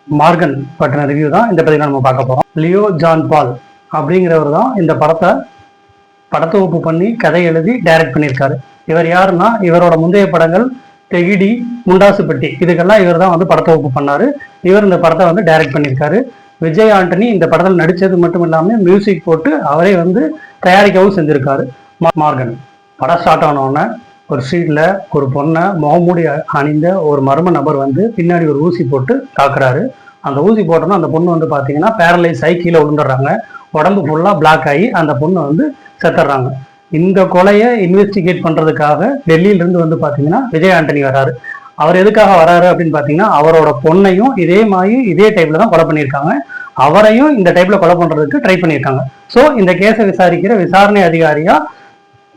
Morgan பற்றின review தான் இந்த பதிவில் நம்ம பார்க்க போகிறோம். லியோ ஜான் பால் அப்படிங்கிறவர் தான் இந்த படத்தொகுப்பு பண்ணி கதை எழுதி டைரக்ட் பண்ணியிருக்காரு. இவர் யாருன்னா, இவரோட முந்தைய படங்கள் தெகிடி, முண்டாசுப்பட்டி இதுக்கெல்லாம் இவர் தான் படத்தொகுப்பு பண்ணாரு. இவர் இந்த படத்தை டைரக்ட் பண்ணியிருக்காரு. விஜய் ஆண்டனி இந்த படத்தில் நடித்தது மட்டும் இல்லாமல் மியூசிக் போட்டு அவரே தயாரிக்கவும் செஞ்சிருக்காரு. மார்கன் படம் ஸ்டார்ட் ஆனோடனே ஒரு ஸ்ட்ரீட்ல ஒரு பொண்ணை முகமூடி அணிந்த ஒரு மர்ம நபர் பின்னாடி ஒரு ஊசி போட்டு தாக்குறாரு. அந்த ஊசி போட்டோன்னா அந்த பொண்ணு பார்த்தீங்கன்னா பேரலைஸ் ஆகி கீழே விழுந்துடுறாங்க. உடம்பு ஃபுல்லாக பிளாக் ஆகி அந்த பொண்ணு செத்துடுறாங்க. இந்த கொலையை இன்வெஸ்டிகேட் பண்ணுறதுக்காக டெல்லியிலேருந்து பார்த்தீங்கன்னா விஜய் ஆண்டனி வராரு. அவர் எதுக்காக வராரு அப்படின்னு பார்த்தீங்கன்னா, அவரோட பொண்ணையும் இதே டைப்ல தான் கொலை பண்ணியிருக்காங்க. அவரையும் இந்த டைப்ல கொலை பண்ணுறதுக்கு ட்ரை பண்ணியிருக்காங்க. ஸோ இந்த கேஸை விசாரிக்கிற விசாரணை அதிகாரியா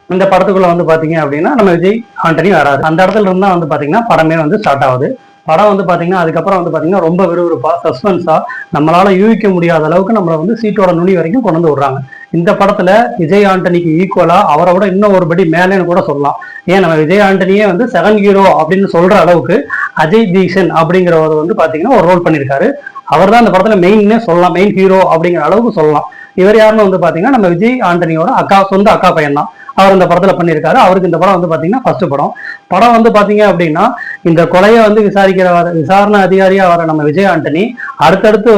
இந்த படத்துக்குள்ள பாத்தீங்க அப்படின்னா நம்ம விஜய் ஆண்டனி வராரு. அந்த இடத்துல இருந்தா பாத்தீங்கன்னா படமே ஸ்டார்ட் ஆகுது. படம் பாத்தீங்கன்னா அதுக்கப்புறம் பாத்தீங்கன்னா ரொம்ப விறுவிறுப்பா சஸ்பென்ஸா நம்மளால யூகிக்க முடியாத அளவுக்கு நம்மள சீட்டோட நுனி வரைக்கும் கொண்டு விடுறாங்க. இந்த படத்துல விஜய் ஆண்டனிக்கு ஈக்குவலா அவரை விட இன்னும் ஒரு படி மேலேன்னு கூட சொல்லலாம். ஏன் நம்ம விஜய் ஆண்டனியே செகண்ட் ஹீரோ அப்படின்னு சொல்ற அளவுக்கு அஜய் தீக்ஷன் அப்படிங்கிறவர் பாத்தீங்கன்னா ஒரு ரோல் பண்ணியிருக்காரு. அவர் தான் இந்த படத்துல மெயின்னே சொல்லலாம், மெயின் ஹீரோ அப்படிங்கிற அளவுக்கு சொல்லலாம். இவர் யாருன்னு பாத்தீங்கன்னா நம்ம விஜய் ஆண்டனியோட சொந்த அக்கா பையன் தான். அவர் இந்த படத்துல பண்ணியிருக்காரு. அவருக்கு இந்த படம் பாத்தீங்கன்னா ஃபர்ஸ்ட் படம் பாத்தீங்க அப்படின்னா இந்த கொலையை விசாரிக்கிற விசாரணை அதிகாரியா வர நம்ம விஜய் ஆண்டனி அடுத்தடுத்து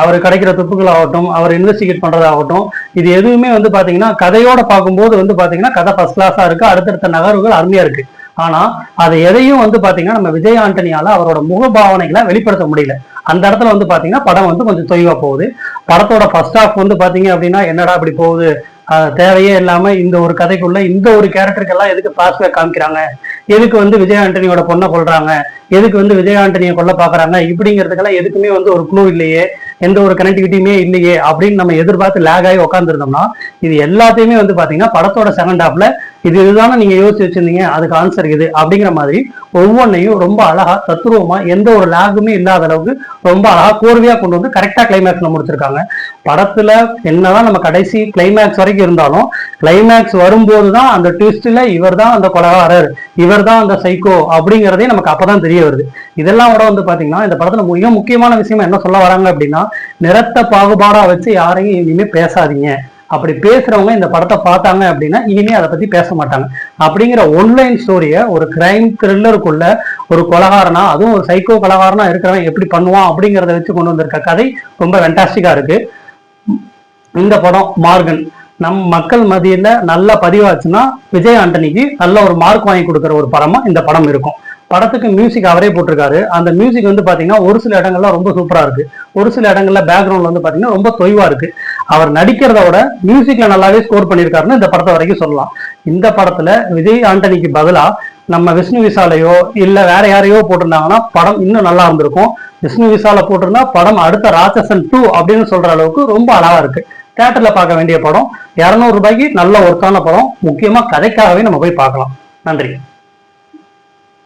அவர் கிடைக்கிற துப்புகள் ஆகட்டும், அவர் இன்வெஸ்டிகேட் பண்றதாகட்டும், இது எதுவுமே பாத்தீங்கன்னா கதையோட பார்க்கும்போது பாத்தீங்கன்னா கதை ஃபர்ஸ்ட் கிளாஸா இருக்கு. அடுத்தடுத்த நகர்வுகள் அருமையா இருக்கு. ஆனா அதை எதையும் பாத்தீங்கன்னா நம்ம விஜய் ஆண்டனியால அவரோட முகபாவனைகளை வெளிப்படுத்த முடியல. அந்த இடத்துல பாத்தீங்கன்னா படம் கொஞ்சம் தொய்வா போகுது. படத்தோட ஃபர்ஸ்ட் ஹாஃப் பாத்தீங்க அப்படின்னா என்னடா இப்படி போகுது, தேவையே இல்லாம இந்த ஒரு கதைக்குள்ள இந்த ஒரு கேரக்டருக்கெல்லாம் எதுக்கு பிளாஷ்பேக் காமிக்கிறாங்க, எதுக்கு விஜய் ஆண்டனியோட பொண்ணை கொள்றாங்க, எதுக்கு விஜய் ஆண்டனியை கொல்ல பாக்குறாங்க, இப்படிங்கிறதுக்கெல்லாம் எதுக்குமே ஒரு க்ளூ இல்லையே, எந்த ஒரு கனெக்டிவிட்டியுமே இல்லையே அப்படின்னு நம்ம எதிர்பார்த்து லேக் ஆகி உட்காந்துருந்தோம்னா இது எல்லாத்தையுமே பாத்தீங்கன்னா படத்தோட செகண்ட் ஹாஃப்ல இதுதானே நீங்க யோசிச்சு வச்சிருந்தீங்க, அதுக்கு ஆன்சர் இது அப்படிங்கிற மாதிரி ஒவ்வொன்றையும் ரொம்ப அழகா தத்துருவமா எந்த ஒரு லேகுமே இல்லாத அளவுக்கு ரொம்ப அழகா கோர்வையா கொண்டு கரெக்டா கிளைமேக்ஸ்ல முடிச்சிருக்காங்க. படத்துல என்னதான் நம்ம கடைசி கிளைமேக்ஸ் வரைக்கும் இருந்தாலும் கிளைமேக்ஸ் வரும்போதுதான் அந்த ட்விஸ்ட்ல இவர் தான் அந்த கொலைகாரர், இவர் தான் அந்த சைக்கோ அப்படிங்கிறதே நமக்கு அப்பதான் தெரிய வருது. இதெல்லாம் கூட பாத்தீங்கன்னா இந்த படத்துல மிக முக்கியமான விஷயம் என்ன சொல்ல வராங்க அப்படின்னா, நிறத்த பாகுபாடா வச்சு யாரையும் இனிமே பேசாதீங்க, அப்படி பேசுறவங்க இந்த படத்தை பார்த்தாங்க அப்படின்னா இனிமே அதை பத்தி பேச மாட்டாங்க அப்படிங்கிற ஒன்லைன் ஸ்டோரிய ஒரு கிரைம் த்ரில்லருக்குள்ள ஒரு கொலகாரனா, அதுவும் ஒரு சைக்கோ கொலகாரனா இருக்கிறவன் எப்படி பண்ணுவான் அப்படிங்கிறத வச்சு கொண்டு வந்திருக்க கதை ரொம்ப ஃபென்டாஸ்டிக்கா இருக்கு. இந்த படம் மார்கன் நம் மக்கள் மத்தியில நல்லா பதிவாச்சுன்னா விஜய் ஆண்டனிக்கு நல்ல ஒரு மார்க் வாங்கி கொடுக்குற ஒரு படமா இந்த படம் இருக்கும். படத்துக்கு மியூசிக் அவரே போட்டிருக்காரு. அந்த மியூசிக் பாத்தீங்கன்னா ஒரு சில இடங்கள்ல ரொம்ப சூப்பரா இருக்கு, ஒரு சில இடங்கள்ல பேக்ரவுண்ட்ல பாத்தீங்கன்னா ரொம்ப தொய்வா இருக்கு. அவர் நடிக்கிறத விட மியூசிக்ல நல்லாவே ஸ்கோர் பண்ணியிருக்காருன்னு இந்த படத்தை வரைக்கும் சொல்லலாம். இந்த படத்துல விஜய் ஆண்டனிக்கு பதிலா நம்ம விஷ்ணு விசாலையோ இல்ல வேற யாரையோ போட்டிருந்தாங்கன்னா படம் இன்னும் நல்லா இருந்திருக்கும். விஷ்ணு விசால போட்டிருந்தா படம் அடுத்த ராட்சசன் 2 அப்படின்னு சொல்ற அளவுக்கு ரொம்ப அழகா இருக்கு. தியேட்டர்ல பார்க்க வேண்டிய படம், 200 ரூபாய்க்கு நல்ல ஒர்த்தான படம். முக்கியமா கதைக்காகவே நம்ம போய் பார்க்கலாம். நன்றி.